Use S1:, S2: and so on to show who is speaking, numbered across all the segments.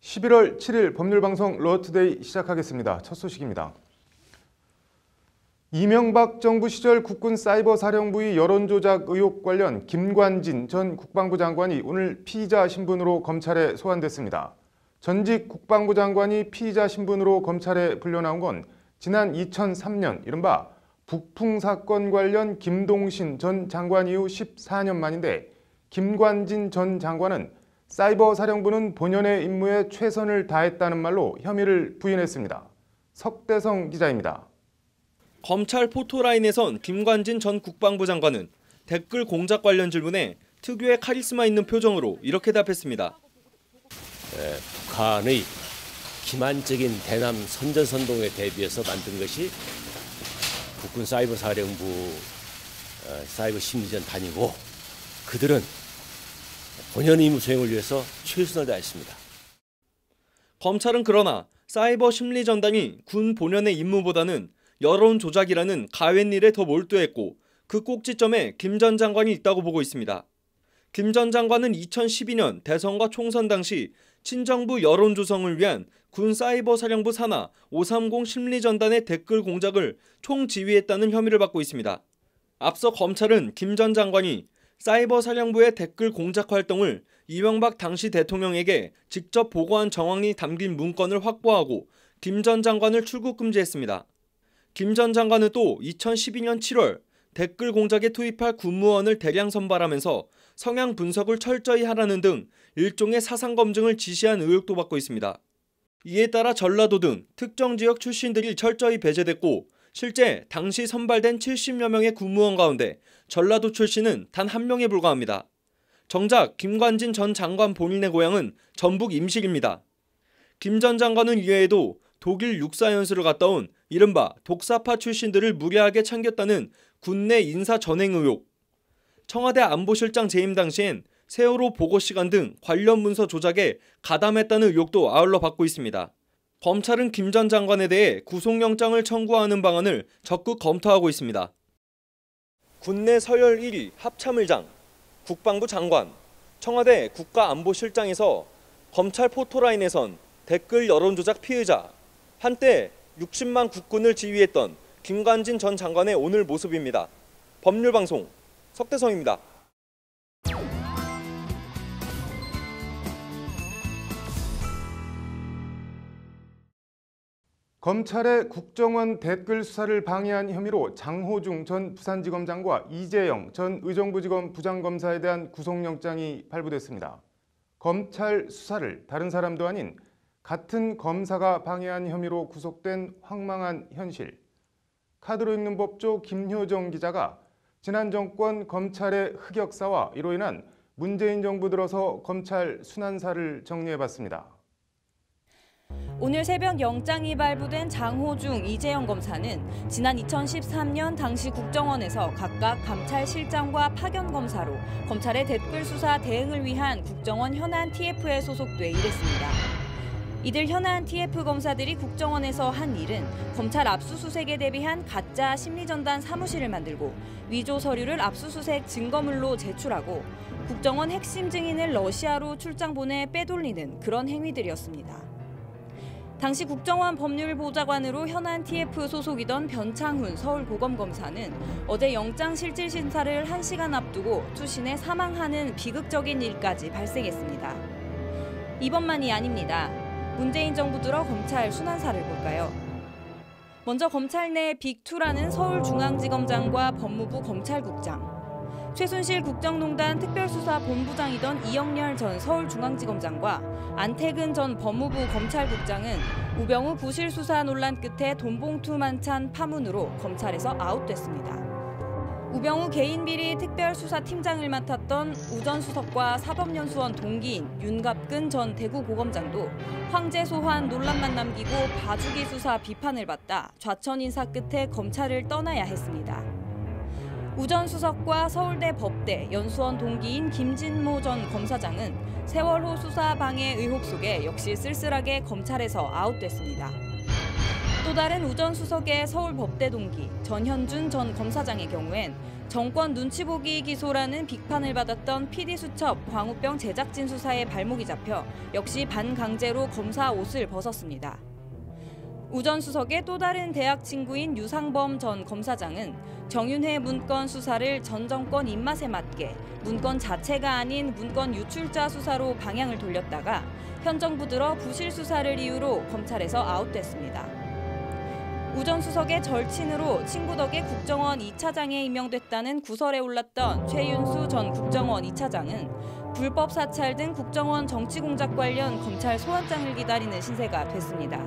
S1: 11월 7일 법률방송 러투데이 시작하겠습니다. 첫 소식입니다. 이명박 정부 시절 국군 사이버사령부의 여론조작 의혹 관련 김관진 전 국방부 장관이 오늘 피의자 신분으로 검찰에 소환됐습니다. 전직 국방부 장관이 피의자 신분으로 검찰에 불려나온 건 지난 2003년 이른바 북풍 사건 관련 김동신 전 장관 이후 14년 만인데, 김관진 전 장관은 사이버사령부는 본연의 임무에 최선을 다했다는 말로 혐의를 부인했습니다. 석대성 기자입니다.
S2: 검찰 포토라인에선 김관진 전 국방부 장관은 댓글 공작 관련 질문에 특유의 카리스마 있는 표정으로 이렇게 답했습니다.
S3: 북한의 기만적인 대남 선전선동에 대비해서 만든 것이 국군 사이버사령부 사이버 심리전 단이고, 그들은 본연의 임무 수행을 위해서 최선을 다했습니다.
S2: 검찰은 그러나 사이버 심리전단이 군 본연의 임무보다는 여론 조작이라는 가외일에 더 몰두했고, 그 꼭지점에 김 전 장관이 있다고 보고 있습니다. 김 전 장관은 2012년 대선과 총선 당시 친정부 여론 조성을 위한 군 사이버사령부 산하 530 심리전단의 댓글 공작을 총지휘했다는 혐의를 받고 있습니다. 앞서 검찰은 김 전 장관이 사이버사령부의 댓글 공작 활동을 이명박 당시 대통령에게 직접 보고한 정황이 담긴 문건을 확보하고 김 전 장관을 출국 금지했습니다. 김 전 장관은 또 2012년 7월 댓글 공작에 투입할 군무원을 대량 선발하면서 성향 분석을 철저히 하라는 등 일종의 사상 검증을 지시한 의혹도 받고 있습니다. 이에 따라 전라도 등 특정 지역 출신들이 철저히 배제됐고, 실제 당시 선발된 70여 명의 군무원 가운데 전라도 출신은 단 1명에 불과합니다. 정작 김관진 전 장관 본인의 고향은 전북 임실입니다. 김 전 장관은 이외에도 독일 육사 연수를 갔다 온 이른바 독사파 출신들을 무례하게 참겼다는 군내 인사 전행 의혹, 청와대 안보실장 재임 당시엔 세월호 보고 시간 등 관련 문서 조작에 가담했다는 의혹도 아울러 받고 있습니다. 검찰은 김 전 장관에 대해 구속영장을 청구하는 방안을 적극 검토하고 있습니다. 군내 서열 1위 합참의장, 국방부 장관, 청와대 국가안보실장에서 검찰 포토라인에선 댓글 여론조작 피의자, 한때 60만 국군을 지휘했던 김관진 전 장관의 오늘 모습입니다. 법률방송 석대성입니다.
S1: 검찰의 국정원 댓글 수사를 방해한 혐의로 장호중 전 부산지검장과 이재영 전 의정부지검 부장검사에 대한 구속영장이 발부됐습니다. 검찰 수사를 다른 사람도 아닌 같은 검사가 방해한 혐의로 구속된 황망한 현실. 카드로 읽는 법조 김효정 기자가 지난 정권 검찰의 흑역사와 이로 인한 문재인 정부 들어서 검찰 순환사를 정리해봤습니다.
S4: 오늘 새벽 영장이 발부된 장호중, 이재영 검사는 지난 2013년 당시 국정원에서 각각 감찰실장과 파견검사로 검찰의 댓글 수사 대응을 위한 국정원 현안 TF에 소속돼 일했습니다. 이들 현안 TF 검사들이 국정원에서 한 일은 검찰 압수수색에 대비한 가짜 심리전단 사무실을 만들고 위조 서류를 압수수색 증거물로 제출하고 국정원 핵심 증인을 러시아로 출장 보내 빼돌리는 그런 행위들이었습니다. 당시 국정원 법률보좌관으로 현안 TF 소속이던 변창훈 서울고검검사는 어제 영장실질심사를 1시간 앞두고 투신해 사망하는 비극적인 일까지 발생했습니다. 이번만이 아닙니다. 문재인 정부 들어 검찰 순환사를 볼까요? 먼저 검찰 내 빅2라는 서울중앙지검장과 법무부 검찰국장, 최순실 국정농단 특별수사본부장이던 이영렬 전 서울중앙지검장과 안태근 전 법무부 검찰국장은 우병우 부실수사 논란 끝에 돈봉투 만찬 파문으로 검찰에서 아웃됐습니다. 우병우 개인비리 특별수사팀장을 맡았던 우 전 수석과 사법연수원 동기인 윤갑근 전 대구고검장도 황제 소환 논란만 남기고 봐주기 수사 비판을 받다 좌천 인사 끝에 검찰을 떠나야 했습니다. 우 전 수석과 서울대 법대 연수원 동기인 김진모 전 검사장은 세월호 수사 방해 의혹 속에 역시 쓸쓸하게 검찰에서 아웃됐습니다. 또 다른 우 전 수석의 서울법대 동기 전현준 전 검사장의 경우엔 정권 눈치 보기 기소라는 비판을 받았던 PD수첩 광우병 제작진 수사에 발목이 잡혀 역시 반강제로 검사 옷을 벗었습니다. 우 전 수석의 또 다른 대학 친구인 유상범 전 검사장은 정윤회 문건 수사를 전 정권 입맛에 맞게 문건 자체가 아닌 문건 유출자 수사로 방향을 돌렸다가 현 정부 들어 부실 수사를 이유로 검찰에서 아웃됐습니다. 우 전 수석의 절친으로 친구 덕에 국정원 2차장에 임명됐다는 구설에 올랐던 최윤수 전 국정원 2차장은 불법 사찰 등 국정원 정치 공작 관련 검찰 소환장을 기다리는 신세가 됐습니다.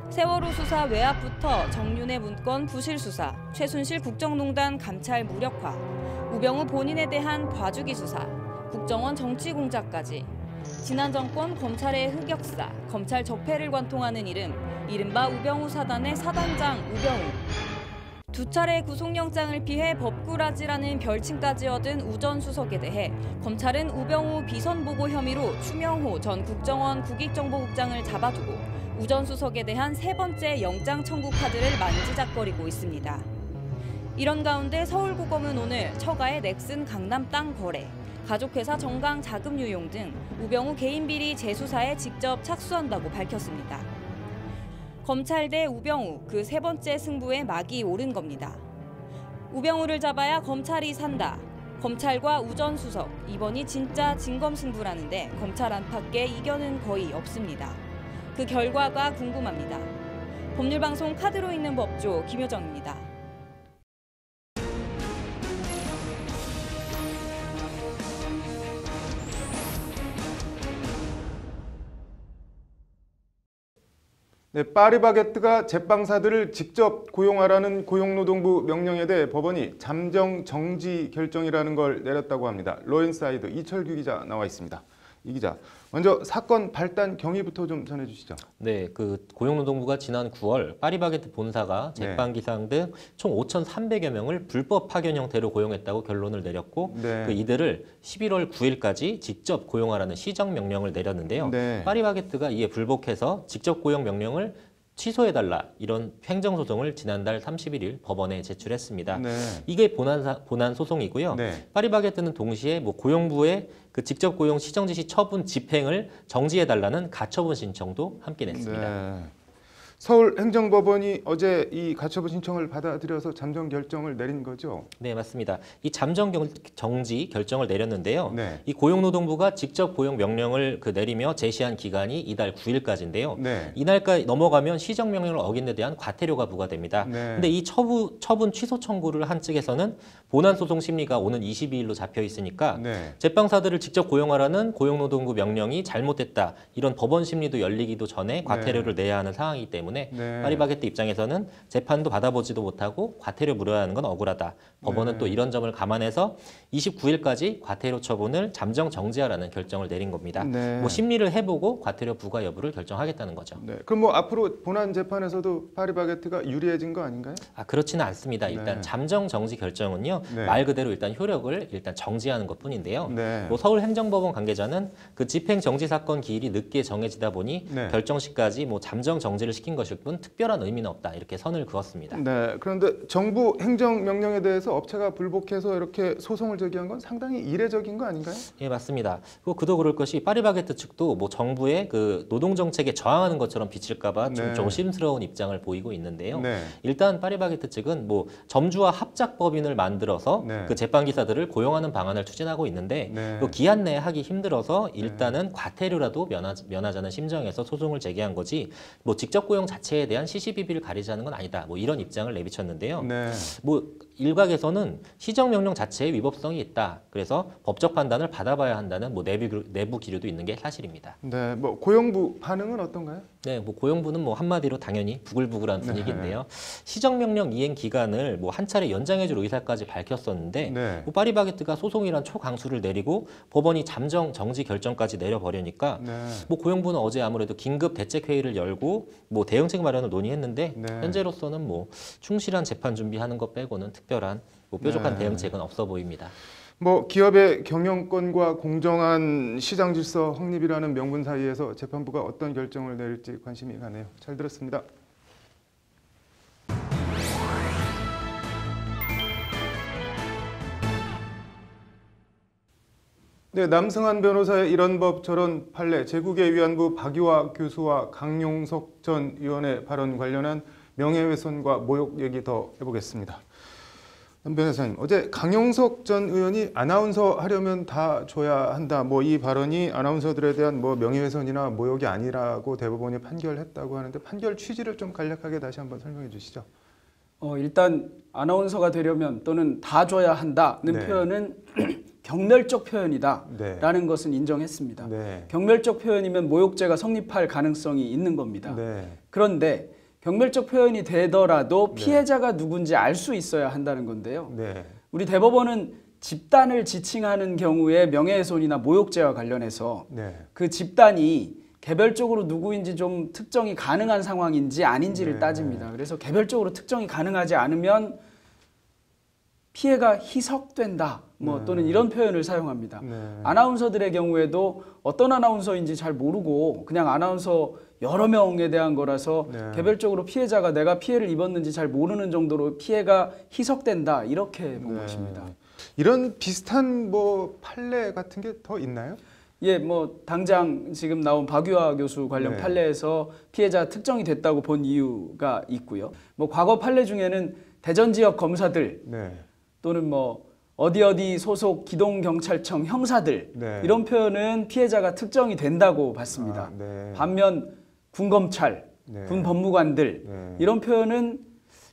S4: 세월호 수사 외압부터 정윤회 문건 부실 수사, 최순실 국정농단 감찰 무력화, 우병우 본인에 대한 봐주기 수사, 국정원 정치 공작까지 지난 정권 검찰의 흑역사, 검찰 적폐를 관통하는 이른바 우병우 사단의 사단장 우병우. 두 차례 구속영장을 피해 법꾸라지라는 별칭까지 얻은 우 전 수석에 대해 검찰은 우병우 비선보고 혐의로 추명호 전 국정원 국익정보국장을 잡아두고 우 전 수석에 대한 세 번째 영장 청구 카드를 만지작거리고 있습니다. 이런 가운데 서울고검은 오늘 처가의 넥슨 강남 땅 거래, 가족회사 정강 자금 유용 등 우병우 개인 비리 재수사에 직접 착수한다고 밝혔습니다. 검찰 대 우병우 그 세 번째 승부에 막이 오른 겁니다. 우병우를 잡아야 검찰이 산다. 검찰과 우 전 수석, 이번이 진짜 진검승부라는데 검찰 안팎의 이견은 거의 없습니다. 그 결과가 궁금합니다. 법률방송 카드로 읽는 법조 김효정입니다.
S1: 네, 파리바게뜨가 제빵사들을 직접 고용하라는 고용노동부 명령에 대해 법원이 잠정 정지 결정이라는 걸 내렸다고 합니다. 로엔사이드 이철규 기자 나와 있습니다. 이 기자, 먼저 사건 발단 경위부터 좀 전해주시죠.
S5: 네, 그 고용노동부가 지난 9월 파리바게뜨 본사가 제빵기상 등 총 5,300여 명을 불법 파견 형태로 고용했다고 결론을 내렸고 이들을 11월 9일까지 직접 고용하라는 시정 명령을 내렸는데요. 파리바게뜨가 이에 불복해서 직접 고용 명령을 취소해달라 이런 행정소송을 지난달 31일 법원에 제출했습니다. 이게 본안 소송이고요. 파리바게뜨는 동시에 고용부의 그 직접 고용 시정 지시 처분 집행을 정지해달라는 가처분 신청도 함께 냈습니다.
S1: 서울행정법원이 어제 이 가처분 신청을 받아들여서 잠정 결정을 내린 거죠?
S5: 네, 맞습니다. 이 잠정 정지 결정을 내렸는데요. 이 고용노동부가 직접 고용 명령을 내리며 제시한 기간이 이달 9일까지인데요. 이날까지 넘어가면 시정 명령을 어긴 데 대한 과태료가 부과됩니다. 근데 이 처분 취소 청구를 한 측에서는 본안 소송 심리가 오는 22일로 잡혀 있으니까 제빵사들을 직접 고용하라는 고용노동부 명령이 잘못됐다. 이런 법원 심리도 열리기도 전에 과태료를 내야 하는 상황이기 때문에 파리바게뜨 입장에서는 재판도 받아보지도 못하고 과태료 물어야 하는 건 억울하다. 법원은 또 이런 점을 감안해서 29일까지 과태료 처분을 잠정 정지하라는 결정을 내린 겁니다. 심리를 해보고 과태료 부과 여부를 결정하겠다는 거죠.
S1: 그럼 앞으로 본안 재판에서도 파리바게뜨가 유리해진 거 아닌가요?
S5: 그렇지는 않습니다. 일단 잠정 정지 결정은요. 말 그대로 일단 효력을 정지하는 것뿐인데요. 서울행정법원 관계자는 그 집행 정지 사건 기일이 늦게 정해지다 보니 결정 시까지 잠정 정지를 시킨 것일 뿐 특별한 의미는 없다. 이렇게 선을 그었습니다.
S1: 그런데 정부 행정명령에 대해서 업체가 불복해서 이렇게 소송을 제기한 건 상당히 이례적인 거 아닌가요?
S5: 예, 맞습니다. 그도 그럴 것이 파리바게뜨 측도 정부의 그 노동정책에 저항하는 것처럼 비칠까 봐 좀 조심스러운 입장을 보이고 있는데요. 일단 파리바게뜨 측은 점주와 합작법인을 만들어서 그 제빵기사들을 고용하는 방안을 추진하고 있는데 기한 내에 하기 힘들어서 일단은 과태료라도 면하자는 심정에서 소송을 제기한 거지 직접 고용 자체에 대한 시시비비를 가리자는 건 아니다. 이런 입장을 내비쳤는데요. 일각에서는 시정명령 자체에 위법성이 있다. 그래서 법적 판단을 받아봐야 한다는 내부 기류도 있는 게 사실입니다.
S1: 고용부 반응은 어떤가요?
S5: 고용부는 한마디로 당연히 부글부글한 분위기인데요. 시정명령 이행 기간을 한 차례 연장해줄 의사까지 밝혔었는데 파리바게뜨가 소송이란 초강수를 내리고 법원이 잠정 정지 결정까지 내려버리니까 고용부는 어제 아무래도 긴급 대책회의를 열고 대응책 마련을 논의했는데 현재로서는 충실한 재판 준비하는 것 빼고는 특별한 뾰족한 대응책은 없어 보입니다.
S1: 뭐 기업의 경영권과 공정한 시장 질서 확립이라는 명분 사이에서 재판부가 어떤 결정을 내릴지 관심이 가네요. 잘 들었습니다. 네, 남승환 변호사의 이런 법 저런 판례, 제국의 위안부 박유화 교수와 강용석 전 의원의 발언 관련한 명예훼손과 모욕 얘기 더 해보겠습니다. 남 변호사님, 어제 강용석 전 의원이 아나운서 하려면 다 줘야 한다. 뭐 이 발언이 아나운서들에 대한 뭐 명예훼손이나 모욕이 아니라고 대법원이 판결했다고 하는데 판결 취지를 좀 간략하게 다시 한번 설명해 주시죠.
S6: 일단 아나운서가 되려면 또는 다 줘야 한다는 표현은 경멸적 표현이다라는 것은 인정했습니다. 경멸적 표현이면 모욕죄가 성립할 가능성이 있는 겁니다. 그런데 경멸적 표현이 되더라도 피해자가 누군지 알 수 있어야 한다는 건데요. 우리 대법원은 집단을 지칭하는 경우에 명예훼손이나 모욕죄와 관련해서 그 집단이 개별적으로 누구인지 좀 특정이 가능한 상황인지 아닌지를 따집니다. 그래서 개별적으로 특정이 가능하지 않으면 피해가 희석된다 또는 이런 표현을 사용합니다. 아나운서들의 경우에도 어떤 아나운서인지 잘 모르고 그냥 아나운서 여러 명에 대한 거라서 개별적으로 피해자가 내가 피해를 입었는지 잘 모르는 정도로 피해가 희석된다 이렇게 본 것입니다.
S1: 이런 비슷한 뭐 판례 같은 게 더 있나요?
S6: 예, 뭐 당장 지금 나온 박유화 교수 관련 판례에서 피해자 특정이 됐다고 본 이유가 있고요. 뭐 과거 판례 중에는 대전 지역 검사들 또는 뭐 어디 소속 기동경찰청 형사들 이런 표현은 피해자가 특정이 된다고 봤습니다. 반면 군검찰, 군법무관들 이런 표현은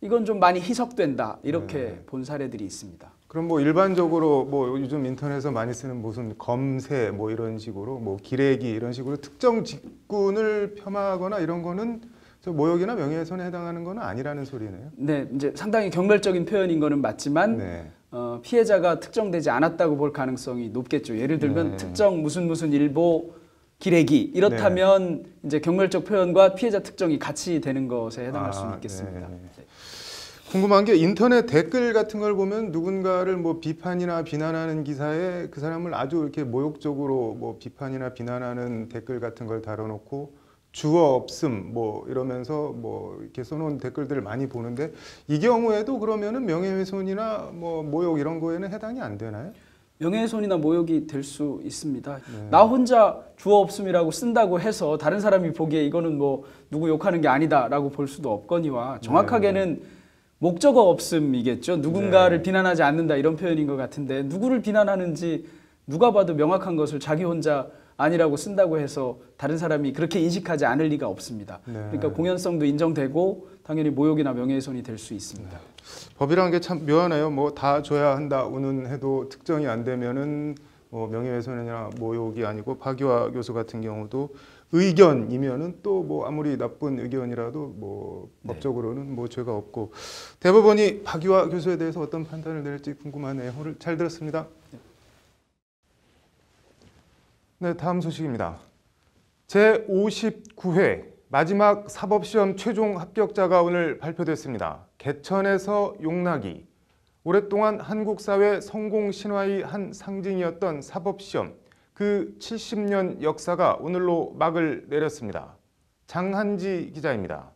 S6: 이건 좀 많이 희석된다 이렇게 본 사례들이 있습니다.
S1: 그럼 뭐 일반적으로 뭐 요즘 인터넷에서 많이 쓰는 무슨 검세 뭐 이런 식으로 뭐 기레기 이런 식으로 특정 직군을 폄하하거나 이런 거는 저 모욕이나 명예훼손에 해당하는 건 아니라는 소리네요.
S6: 네, 이제 상당히 경멸적인 표현인 거는 맞지만 피해자가 특정되지 않았다고 볼 가능성이 높겠죠. 예를 들면 특정 무슨 일보 기레기 이렇다면 이제 경멸적 표현과 피해자 특정이 같이 되는 것에 해당할 수 있겠습니다.
S1: 궁금한 게 인터넷 댓글 같은 걸 보면 누군가를 뭐 비판이나 비난하는 기사에 그 사람을 아주 이렇게 모욕적으로 뭐 비판이나 비난하는 댓글 같은 걸 달아놓고 주어 없음 뭐 이러면서 뭐 이렇게 써놓은 댓글들을 많이 보는데 이 경우에도 그러면은 명예훼손이나 뭐 모욕 이런 거에는 해당이 안 되나요?
S6: 명예훼손이나 모욕이 될 수 있습니다. 나 혼자 주어 없음이라고 쓴다고 해서 다른 사람이 보기에 이거는 뭐 누구 욕하는 게 아니다라고 볼 수도 없거니와 정확하게는 목적어 없음이겠죠. 누군가를 비난하지 않는다 이런 표현인 것 같은데 누구를 비난하는지 누가 봐도 명확한 것을 자기 혼자 아니라고 쓴다고 해서 다른 사람이 그렇게 인식하지 않을 리가 없습니다. 그러니까 공연성도 인정되고 당연히 모욕이나 명예훼손이 될 수 있습니다.
S1: 법이라는 게 참 묘하네요. 뭐 다 줘야 한다 운운해도 특정이 안 되면은 뭐 명예훼손이나 모욕이 아니고 박유화 교수 같은 경우도 의견이면은 또 뭐 아무리 나쁜 의견이라도 뭐 법적으로는 뭐 죄가 없고 대법원이 박유화 교수에 대해서 어떤 판단을 내릴지 궁금하네요. 오늘 잘 들었습니다. 네, 다음 소식입니다. 제59회 마지막 사법시험 최종 합격자가 오늘 발표됐습니다. 개천에서 용나기. 오랫동안 한국 사회 성공 신화의 한 상징이었던 사법시험. 그 70년 역사가 오늘로 막을 내렸습니다. 장한지 기자입니다.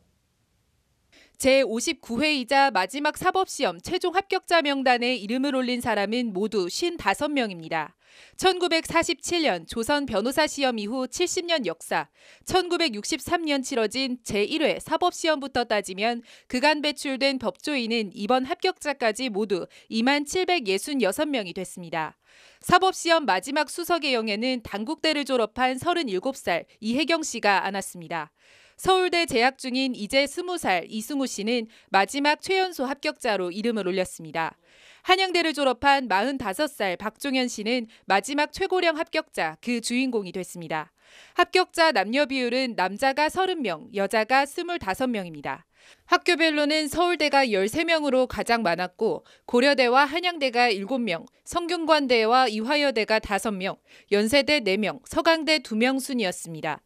S7: 제59회이자 마지막 사법시험 최종 합격자 명단에 이름을 올린 사람은 모두 55명입니다. 1947년 조선 변호사 시험 이후 70년 역사, 1963년 치러진 제1회 사법시험부터 따지면 그간 배출된 법조인은 이번 합격자까지 모두 2766명이 됐습니다. 사법시험 마지막 수석의영에는 단국대를 졸업한 37살 이혜경 씨가 안았습니다. 서울대 재학 중인 이제 20살 이승우 씨는 마지막 최연소 합격자로 이름을 올렸습니다. 한양대를 졸업한 45살 박종현 씨는 마지막 최고령 합격자 그 주인공이 됐습니다. 합격자 남녀 비율은 남자가 30명, 여자가 25명입니다. 학교별로는 서울대가 13명으로 가장 많았고 고려대와 한양대가 7명, 성균관대와 이화여대가 5명, 연세대 4명, 서강대 2명 순이었습니다.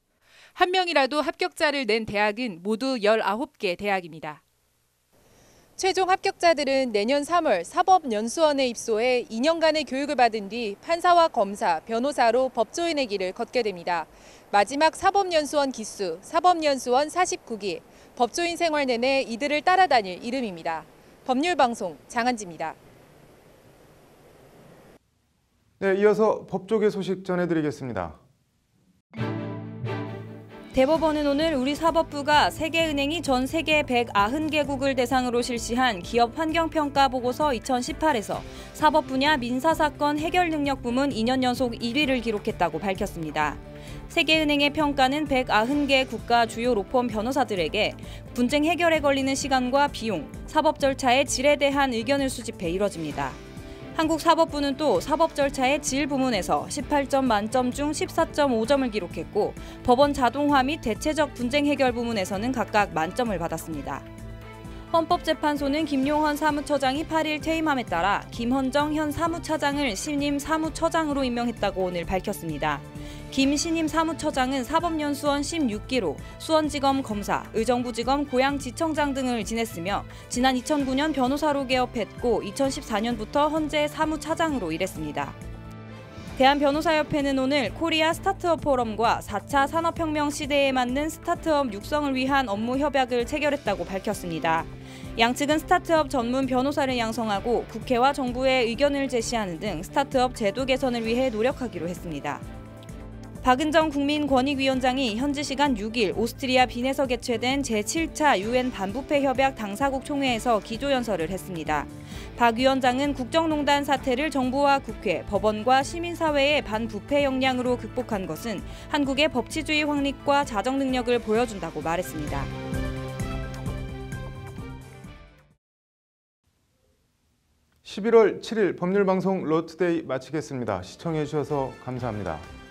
S7: 한 명이라도 합격자를 낸 대학은 모두 19개 대학입니다. 최종 합격자들은 내년 3월 사법연수원에 입소해 2년간의 교육을 받은 뒤 판사와 검사, 변호사로 법조인의 길을 걷게 됩니다. 마지막 사법연수원 기수, 사법연수원 49기, 법조인 생활 내내 이들을 따라다닐 이름입니다. 법률방송 장한지입니다.
S1: 네, 이어서 법조계 소식 전해드리겠습니다.
S4: 대법원은 오늘 우리 사법부가 세계은행이 전 세계 190개국을 대상으로 실시한 기업 환경평가 보고서 2018에서 사법 분야 민사사건 해결 능력 부문 2년 연속 1위를 기록했다고 밝혔습니다. 세계은행의 평가는 190개 국가 주요 로펌 변호사들에게 분쟁 해결에 걸리는 시간과 비용, 사법 절차의 질에 대한 의견을 수집해 이뤄집니다. 한국사법부는 또 사법 절차의 질 부문에서 18점 만점 중 14.5점을 기록했고 법원 자동화 및 대체적 분쟁 해결 부문에서는 각각 만점을 받았습니다. 헌법재판소는 김용헌 사무처장이 8일 퇴임함에 따라 김헌정 현 사무차장을 신임 사무처장으로 임명했다고 오늘 밝혔습니다. 김 신임 사무처장은 사법연수원 16기로 수원지검 검사, 의정부지검 고양지청장 등을 지냈으며 지난 2009년 변호사로 개업했고 2014년부터 헌재 사무차장으로 일했습니다. 대한변호사협회는 오늘 코리아 스타트업 포럼과 4차 산업혁명 시대에 맞는 스타트업 육성을 위한 업무 협약을 체결했다고 밝혔습니다. 양측은 스타트업 전문 변호사를 양성하고 국회와 정부에 의견을 제시하는 등 스타트업 제도 개선을 위해 노력하기로 했습니다. 박은정 국민권익위원장이 현지 시간 6일 오스트리아 빈에서 개최된 제7차 UN 반부패 협약 당사국 총회에서 기조연설을 했습니다. 박 위원장은 국정농단 사태를 정부와 국회, 법원과 시민사회의 반부패 역량으로 극복한 것은 한국의 법치주의 확립과 자정 능력을 보여준다고 말했습니다.
S1: (11월 7일) 법률방송 로투데이 마치겠습니다. 시청해 주셔서 감사합니다.